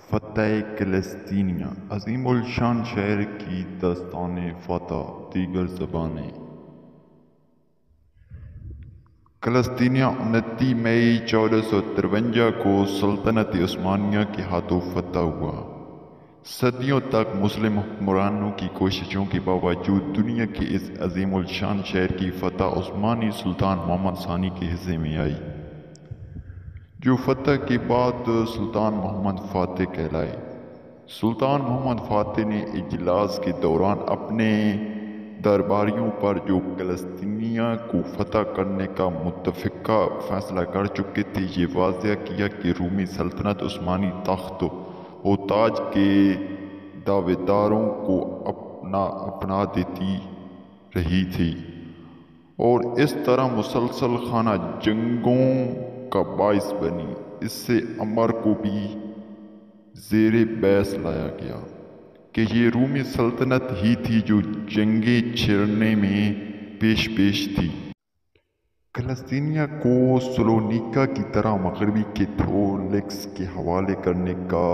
فتح کلسطینیہ عظیم الشان شہر کی داستان فتح دیگر زبانیں کلسطینیہ 29 مئی 1453 کو سلطنت عثمانیہ کے ہاتھوں فتح ہوا۔ صدیوں تک مسلم حکمرانوں کی کوششوں کے باوجود دنیا کے اس عظیم الشان شہر کی فتح عثمانی سلطان محمد ثانی کے حصے میں آئی، جو فتح کے بعد سلطان محمد فاتح کہلائے۔ سلطان محمد فاتح نے اجلاس کے دوران اپنے درباریوں پر جو کلسطینیہ کو فتح کرنے کا متفقہ فیصلہ کر چکے تھے، یہ واضح کیا کہ رومی سلطنت عثمانی تخت و تاج کے دعوے داروں کو اپنا دیتی رہی تھی اور اس طرح مسلسل خانہ جنگوں کا باعث بنی۔ اس سے امر کو بھی زیر بحث لایا گیا کہ یہ رومی سلطنت ہی تھی جو جنگیں چھڑنے میں پیش تھی۔ کلسطینیہ کو سلونیکا کی طرح مغربی کیتھولکس کے حوالے کرنے کا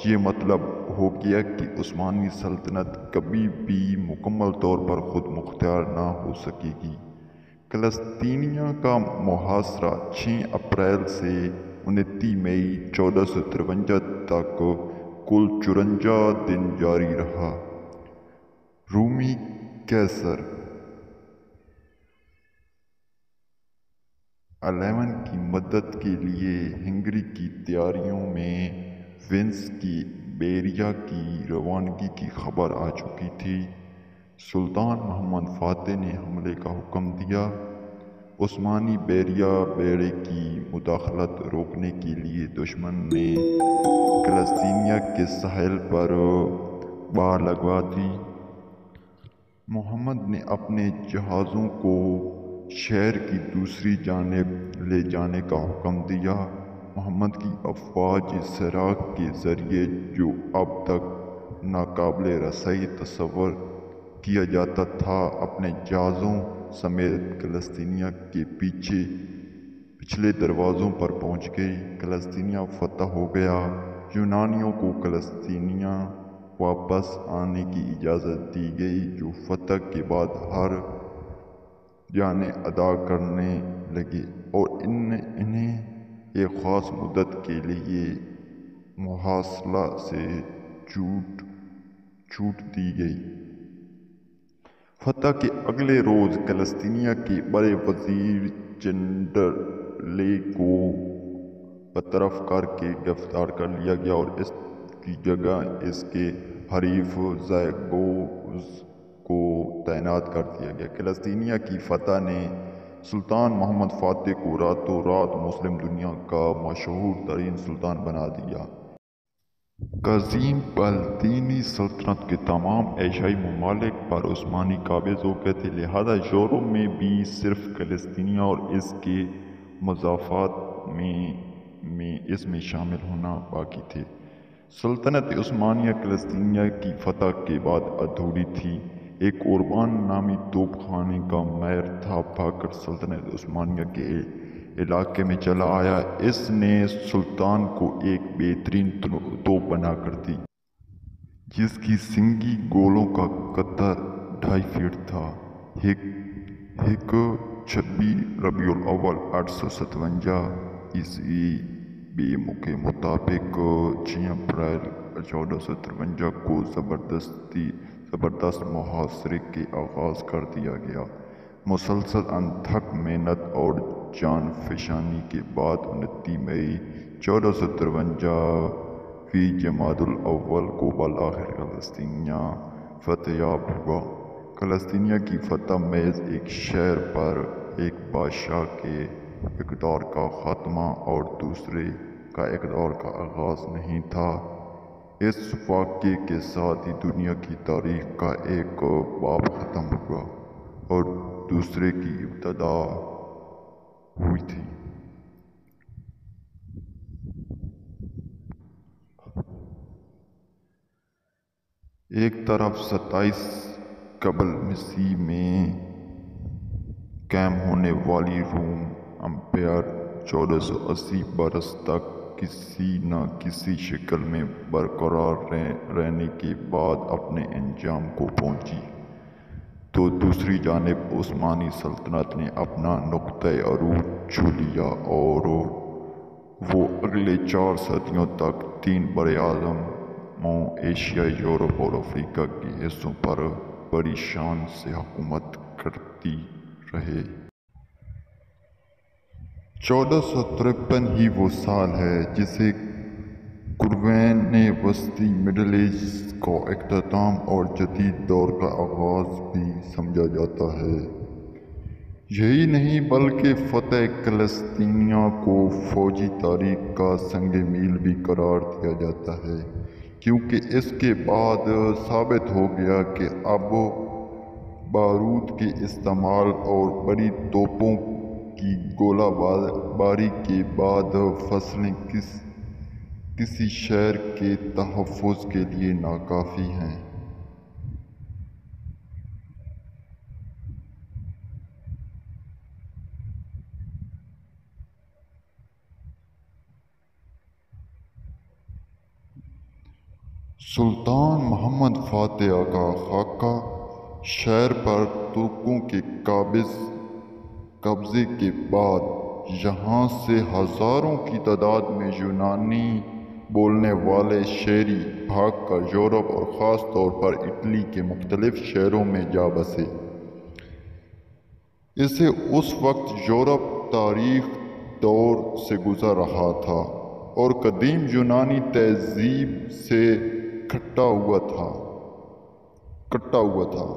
یہ مطلب ہو گیا کہ عثمانی سلطنت کبھی بھی مکمل طور پر خود مختار نہ ہو سکے گی۔ کلسطینیہ کا محاصرہ 6 اپریل سے 29 مئی 1453 تک کل 54 دن جاری رہا۔ رومی قیصر الیون کی مدد کے لیے ہنگری کی تیاریوں میں وینس کی بیریا کی روانگی کی خبر آ چکی تھی۔ سلطان محمد فاتح نے حملے کا حکم دیا۔ عثمانی بیریا بیڑے کی مداخلت روکنے کے لیے دشمن نے کلسطینیہ کے ساحل پر باڑ لگوا دی۔ محمد نے اپنے جہازوں کو شہر کی دوسری جانب لے جانے کا حکم دیا۔ محمد کی افواج سراغ کے ذریعے، جو اب تک ناقابل رسائی تصور کیا جاتا تھا، اپنے جہازوں سمیت کلسطینیہ کے پچھلے دروازوں پر پہنچ گئی۔ کلسطینیہ فتح ہو گیا۔ یونانیوں کو کلسطینیہ واپس آنے کی اجازت دی گئی، جو فتح کے بعد ہر جانیں ادا کرنے لگے اور انہیں ایک خاص مدت کے لیے محاصرہ سے چھوٹ دی گئی۔ فتح کے اگلے روز کلسطینیہ کے بڑے وزیر چنڈرلے کو برطرف کر کے گرفتار کر لیا گیا اور اس کی جگہ اس کے حریف زاگرس کو تعینات کر دیا گیا۔ کلسطینیہ کی فتح نے سلطان محمد فاتح کو راتوں رات مسلم دنیا کا مشہور ترین سلطان بنا دیا۔ عظیم پلتینی سلطنت کے تمام ایشیائی ممالک پر عثمانی قابض ہو گئے تھے، لہذا یورپ میں بھی صرف کلسطینیہ اور اس کے مضافات اس میں شامل ہونا باقی تھے۔ سلطنت عثمانیہ کلسطینیہ کی فتح کے بعد ادھوری تھی۔ ایک اوربان نامی توپ خانے کا ماہر تھا پاکر سلطنت عثمانیہ کے علاقے میں چلا آیا۔ اس نے سلطان کو ایک بہترین توپ بنا کر دی، جس کی سنگی گولوں کا قطر 2.5 فٹ تھا۔ 26 ربیع الاول 857 عیسوی کے مطابق 6 اپریل 1453 کو زبردست محاصرے کے آغاز کر دیا گیا۔ مسلسل انتھک محنت اور جان فشانی کے بعد 29 مئی 1453 فی جمادی الاول کو بالآخر کلسطینیہ فتح یاب ہوا۔ کلسطینیہ کی فتح محض ایک شہر پر ایک بادشاہ کے اقتدار کا خاتمہ اور دوسرے کا اقتدار کا آغاز نہیں تھا۔ اس واقعے کے ساتھ ہی دنیا کی تاریخ کا ایک باب ختم ہوا اور دوسرے کی ابتدا ہوئی تھی۔ ایک طرف 27 قبل مسیح میں قائم ہونے والی روم امپائر 1480 برس تک کسی نہ کسی شکل میں برقرار رہنے کے بعد اپنے انجام کو پہنچی، تو دوسری جانب عثمانی سلطنت نے اپنا نقطۂ عروج چھو لیا اور وہ اگلے 4 صدیوں تک 3 براعظموں ایشیا، یورپ اور افریقہ کے حصوں پر بڑی شان سے حکومت کرتی رہے۔ 1453 ہی وہ سال ہے جسے قرون وسطی مڈل ایج کا اختتام اور جدید دور کا آغاز بھی سمجھا جاتا ہے۔ یہی نہیں بلکہ فتح قسطنطنیہ کو فوجی تاریخ کا سنگ میل بھی قرار دیا جاتا ہے، کیونکہ اس کے بعد ثابت ہو گیا کہ اب بارود کے استعمال اور بڑی توپوں کی گولہ باری کے بعد فصلیں کسی شہر کے تحفظ کے لیے ناکافی ہیں۔ سلطان محمد فاتح کا خاکہ شہر پر ترکوں کے قبضے کے بعد یہاں سے ہزاروں کی تعداد میں یونانی بولنے والے شہری بھاگ کر یورپ اور خاص طور پر اٹلی کے مختلف شہروں میں جا بسے۔ اسے اس وقت یورپ تاریخ دور سے گزر رہا تھا اور قدیم یونانی تہذیب سے کٹا ہوا تھا،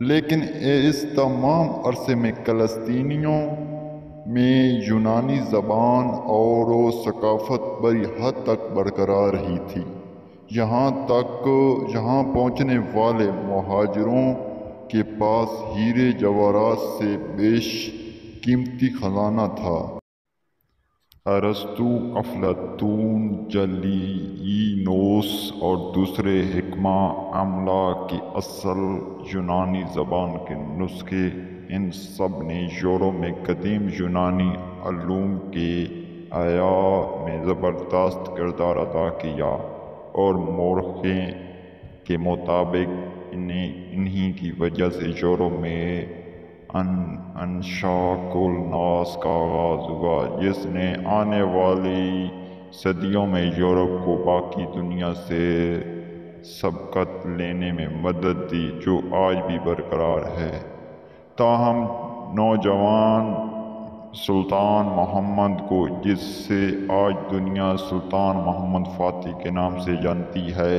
لیکن اس تمام عرصے میں قسطنطنیہ میں یونانی زبان اور ثقافت بڑی حد تک برقرار رہی تھی، یہاں پہنچنے والے مہاجروں کے پاس ہیرے جواہرات سے بیش قیمتی خزانہ تھا۔ ارسطو، افلاطون، جالیینوس اور دوسرے حکماء عملا کی اصل یونانی زبان کے نسخے، ان سب نے یورپ میں قدیم یونانی علوم کے احیاء میں زبردست کردار ادا کیا، اور مورخوں کے مطابق انہی کی وجہ سے یورپ میں انشاق الناس کا آغاز ہوا، جس نے آنے والی صدیوں میں یورپ کو باقی دنیا سے سبقت لینے میں مدد دی، جو آج بھی برقرار ہے۔ تاہم نوجوان سلطان محمد کو، جسے آج دنیا سلطان محمد فاتح کے نام سے جانتی ہے،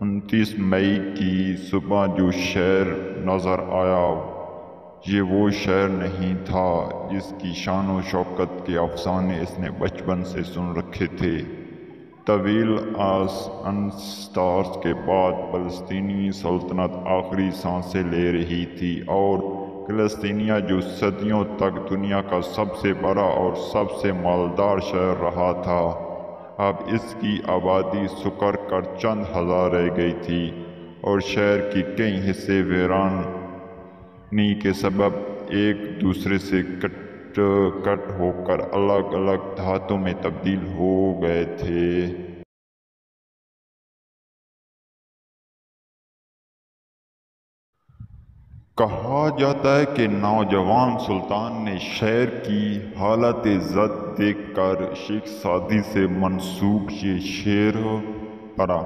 29 مئی کی صبح جو شہر نظر آیا، یہ وہ شہر نہیں تھا جس کی شان و شوکت کے افسانے اس نے بچپن سے سن رکھے تھے۔ طویل انصراف کے بعد فلسطینی سلطنت آخری سانسیں لے رہی تھی، اور قسطنطنیہ جو صدیوں تک دنیا کا سب سے بڑا اور سب سے مالدار شہر رہا تھا، اب اس کی آبادی سکڑ کر چند ہزار رہ گئی تھی، اور شہر کے کئی حصے ویرانی کے سبب ایک دوسرے سے کٹ ہو کر الگ الگ دیہاتوں میں تبدیل ہو گئے تھے۔ کہا جاتا ہے کہ نوجوان سلطان نے شہر کی حالت زد دیکھ کر شیخ سعدی سے منسوب یہ شعر پڑھا: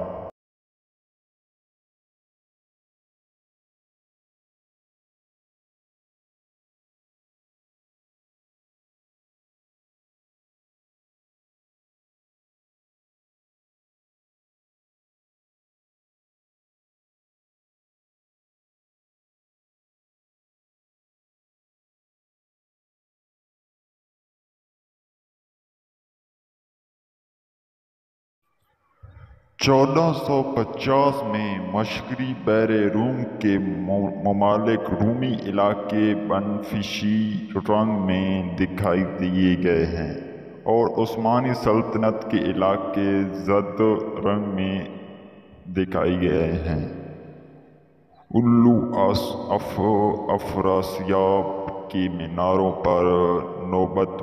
"1450 میں مشرقی بحر روم کے ممالک رومی علاقے بنفشی رنگ میں دکھائی دیے گئے ہیں، اور عثمانی سلطنت کے علاقے زرد رنگ میں دکھائے گئے ہیں۔ الو افراسیاب کے میناروں پر نوبت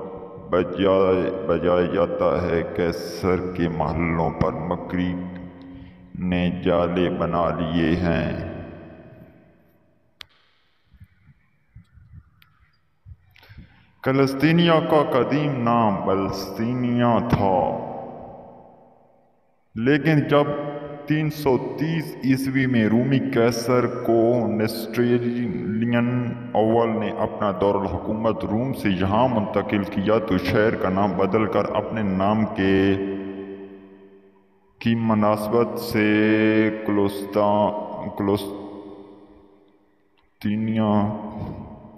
بجایا جاتا ہے کیسر کے محلوں پر مکری نے جالے بنا لیے ہیں۔ قسطنطنیہ کا قدیم نام بلستینیا تھا، لیکن جب 330 عیسوی میں رومی قیصر کونسٹنٹین اول نے اپنا دارالحکومت روم سے یہاں منتقل کیا تو شہر کا نام بدل کر اپنے نام کی مناسبت سے قسطنطنیہ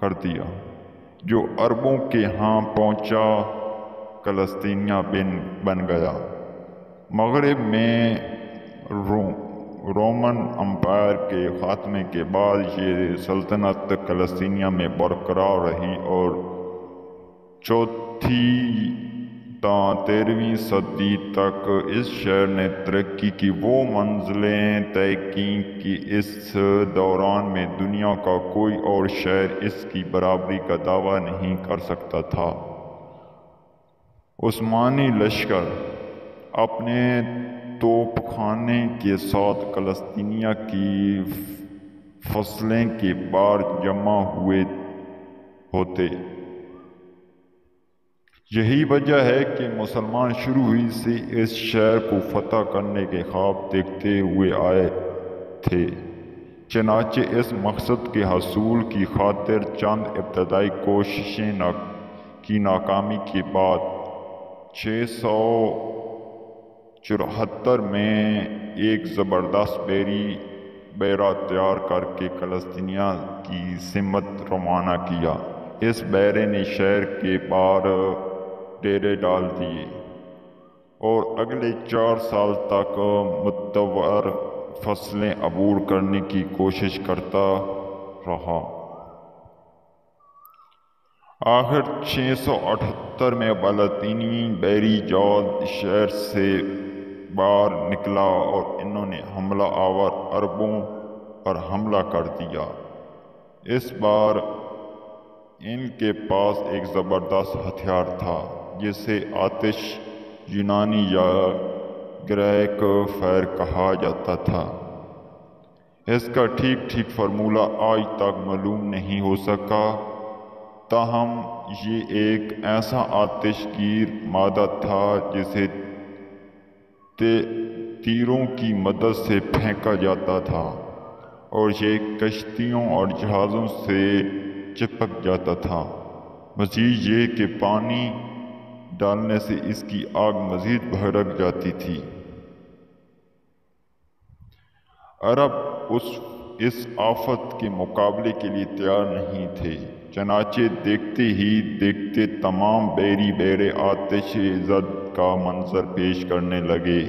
کر دیا، جو عربوں کے ہاں پہنچا قسطنطنیہ بن گیا۔ مغرب میں رومن امپائر کے خاتمے کے بعد یہ سلطنت قسطنطنیہ میں برقرار رہی اور چوتھی تا 13ویں صدی تک اس شہر نے ترقی کی وہ منزلیں طے کیں کہ اس دوران میں دنیا کا کوئی اور شہر اس کی برابری کا دعویٰ نہیں کر سکتا تھا۔ عثمانی لشکر اپنے توپ خانے کے ساتھ قسطنطنیہ کی فضلیں کے پار جمع ہوئے ہوتے۔ یہی وجہ ہے کہ مسلمان شروع ہی سے اس شہر کو فتح کرنے کے خواب دیکھتے ہوئے آئے تھے۔ چنانچہ اس مقصد کے حصول کی خاطر چند ابتدائی کوششیں کی ناکامی کے بعد 674 میں ایک زبردست بیڑا تیار کر کے قسطنطنیہ کی سمت روانہ کیا۔ اس بیڑے نے شہر کے پار ڈیرے ڈال دیے اور اگلے 4 سال تک متواتر فصلیں عبور کرنے کی کوشش کرتا رہا۔ آخر 678 میں بلطینی بیری جال شہر سے باہر نکلا اور انہوں نے حملہ آور عربوں پر حملہ کر دیا۔ اس بار ان کے پاس ایک زبردست ہتھیار تھا جسے آتش یونانی یا گریک فائر کہا جاتا تھا۔ اس کا ٹھیک فارمولہ آج تک معلوم نہیں ہو سکا، تاہم یہ ایک ایسا آتش گیر مادہ تھا جسے تیروں کی مدد سے پھینکا جاتا تھا اور یہ کشتیوں اور جہازوں سے چپک جاتا تھا۔ مزید یہ کہ پانی ڈالنے سے اس کی آگ مزید بھڑک جاتی تھی۔ عرب اس آفت کے مقابلے کے لیے تیار نہیں تھے، چنانچہ دیکھتے ہی دیکھتے تمام بیڑے آتش زد کا منظر پیش کرنے لگے۔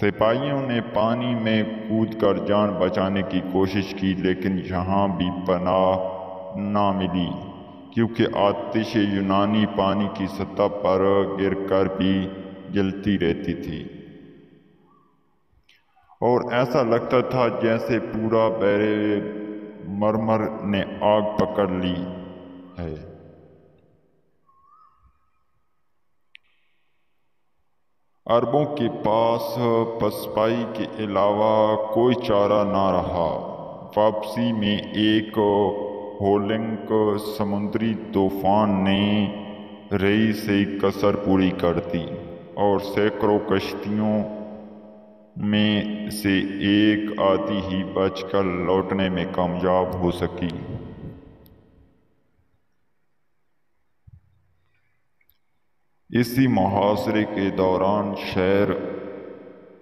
سپاہیوں نے پانی میں کود کر جان بچانے کی کوشش کی، لیکن یہاں بھی پناہ نہ ملی، کیونکہ آتش یونانی پانی کی سطح پر گر کر بھی جلتی رہتی تھی اور ایسا لگتا تھا جیسے پورا بحر مرمر نے آگ پکڑ لی ہے۔ عربوں کے پاس پسپائی کے علاوہ کوئی چارہ نہ رہا۔ واپسی میں ایک ہولنگ سمندری طوفان نے رئی سے کسر پوری کر دی اور سینکڑوں کشتیوں میں سے ایک آدھی ہی بچ کر لوٹنے میں کامیاب ہو سکی۔ اسی محاصرے کے دوران شہر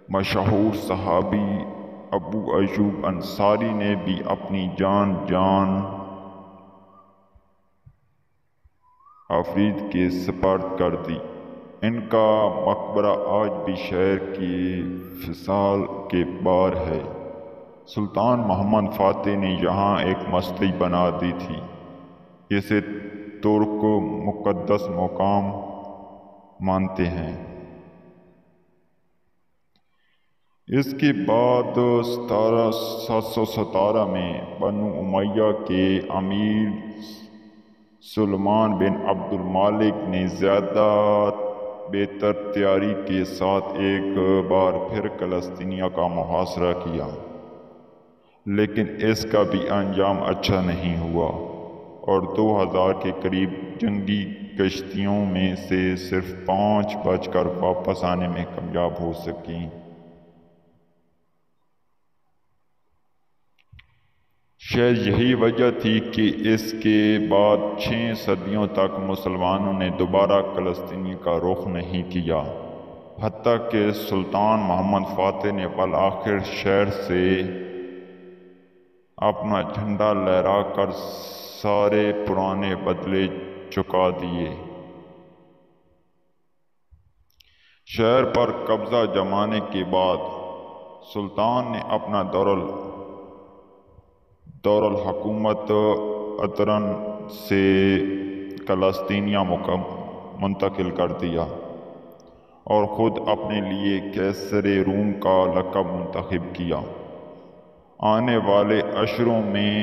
مشہور صحابی ابو ایوب انصاری نے بھی اپنی جان آفرید کے سپرد کر دی۔ ان کا مقبرہ آج بھی شہر کے فضال کے پار ہے۔ سلطان محمد فاتح نے یہاں ایک مسجد بنا دی تھی جسے ترک مقدس مقام مانتے ہیں۔ اس کے بعد 717 میں بنو امیہ کے امیر سلیمان بن عبد المالک نے زیادہ بہتر تیاری کے ساتھ ایک بار پھر قسطنطنیہ کا محاصرہ کیا، لیکن اس کا بھی انجام اچھا نہیں ہوا اور 2000 کے قریب جنگی کشتیوں میں سے صرف 5 بچ کر واپس آنے میں کامیاب ہو سکیں۔ شاید یہی وجہ تھی کہ اس کے بعد 6 صدیوں تک مسلمانوں نے دوبارہ قسطنطنیہ کا رخ نہیں کیا، حتیٰ کہ سلطان محمد فاتح نے بالآخر شہر سے اپنا جھنڈا لہرا کر سارے پرانے بدلے چکا دیے۔ شہر پر قبضہ جمانے کے بعد سلطان نے اپنا دارالحکومت ادرن سے قسطنطنیہ منتقل کر دیا اور خود اپنے لیے قیصر روم کا لقب منتخب کیا۔ آنے والے عشروں میں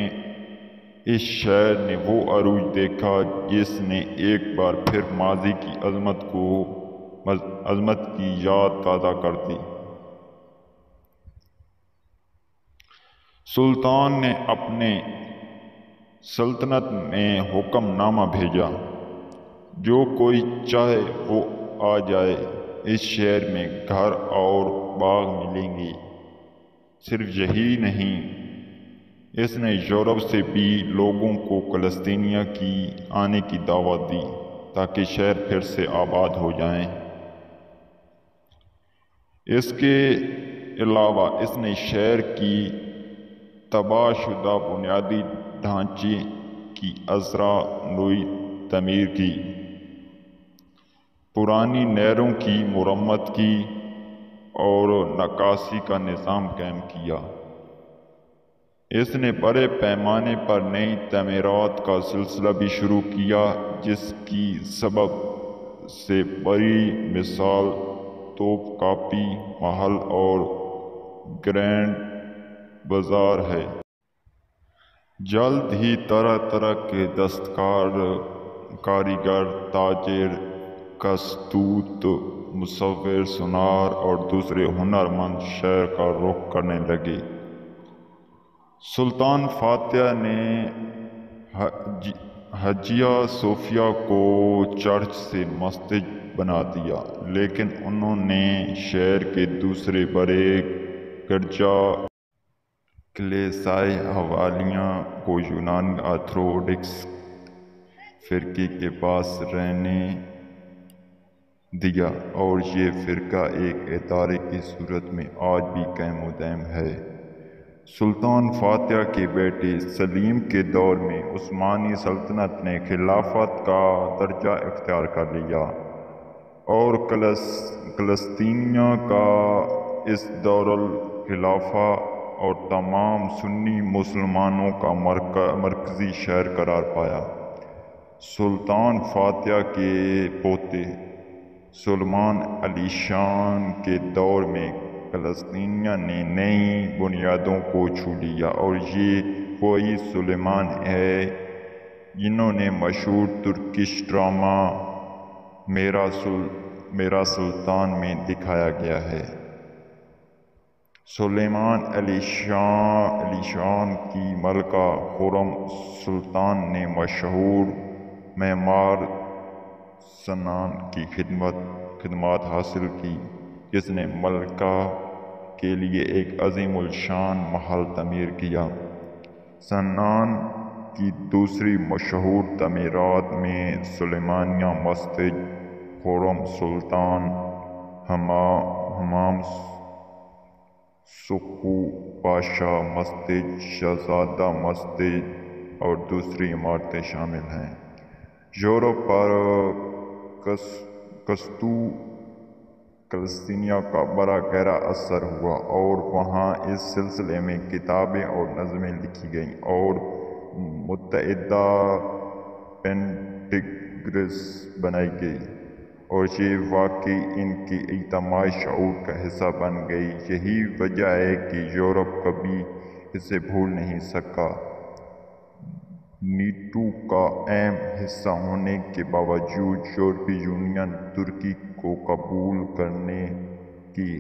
اس شہر نے وہ عروج دیکھا جس نے ایک بار پھر ماضی کی عظمت کی یاد تازہ کر دی۔ سلطان نے اپنے سلطنت میں حکم نامہ بھیجا، جو کوئی چاہے وہ آ جائے، اس شہر میں گھر اور باغ ملیں گے۔ صرف یہی نہیں، اس نے یورپ سے بھی لوگوں کو قسطنطنیہ کی آنے کی دعوت دی تاکہ شہر پھر سے آباد ہو جائیں۔ اس کے علاوہ اس نے شہر کی تباہ شدہ بنیادی ڈھانچے کی ازرا نوئی تعمیر کی، پرانی نہروں کی مرمت کی اور نکاسی کا نظام قائم کیا۔ اس نے بڑے پیمانے پر نئی تعمیرات کا سلسلہ بھی شروع کیا، جس کی سب سے بڑی مثال توپ کاپی محل اور گرینڈ بازار ہے۔ جلد ہی طرح طرح کے دستکار، کاریگر، تاجر، کستوت، مصور، سونار اور دوسرے ہنرمند شہر کا رخ کرنے لگے۔ سلطان فاتح نے حجیہ صوفیہ کو چرچ سے مسجد بنا دیا، لیکن انہوں نے شہر کے دوسرے بڑے گرجا کلیسائے حوالیہ کو یونانی آرتھوڈکس فرقے کے پاس رہنے دیا، اور یہ فرقہ ایک ادارے کی صورت میں آج بھی قائم و دائم ہے۔ سلطان فاتح کے بیٹے سلیم کے دور میں عثمانی سلطنت نے خلافت کا درجہ اختیار کر لیا، اور قسطنطنیہ کا اس دارالخلافہ اور تمام سنی مسلمانوں کا مرکزی شہر قرار پایا۔ سلطان فاتح کے پوتے سلیمان علی شان کے دور میں قسطنطنیہ نے نئی بنیادوں کو چھو لیا، اور یہ وہی سلیمان ہے جنہوں نے مشہور ترکش ڈرامہ میرا سلطان میں دکھایا گیا ہے۔ سلیمان علی شان کی ملکہ خرم سلطان نے مشہور معمار سنان کی خدمات حاصل کی، جس نے ملکہ کے لیے ایک عظیم الشان محل تعمیر کیا۔ سنان کی دوسری مشہور تعمیرات میں سلیمانیہ مسجد، خرم سلطان حمام سکھو پاشا مسجد، شہزادہ مسجد اور دوسری عمارتیں شامل ہیں۔ یورپ پر قسطنطنیہ کا بڑا گہرا اثر ہوا، اور وہاں اس سلسلے میں کتابیں اور نظمیں لکھی گئیں اور متعدد پینٹنگز بنائی گئیں، اور یہ واقعی ان کے اجتماعی شعور کا حصہ بن گئی۔ یہی وجہ ہے کہ یورپ کبھی اسے بھول نہیں سکا۔ نیٹو کا اہم حصہ ہونے کے باوجود یورپی یونین ترکی کو قبول کرنے کی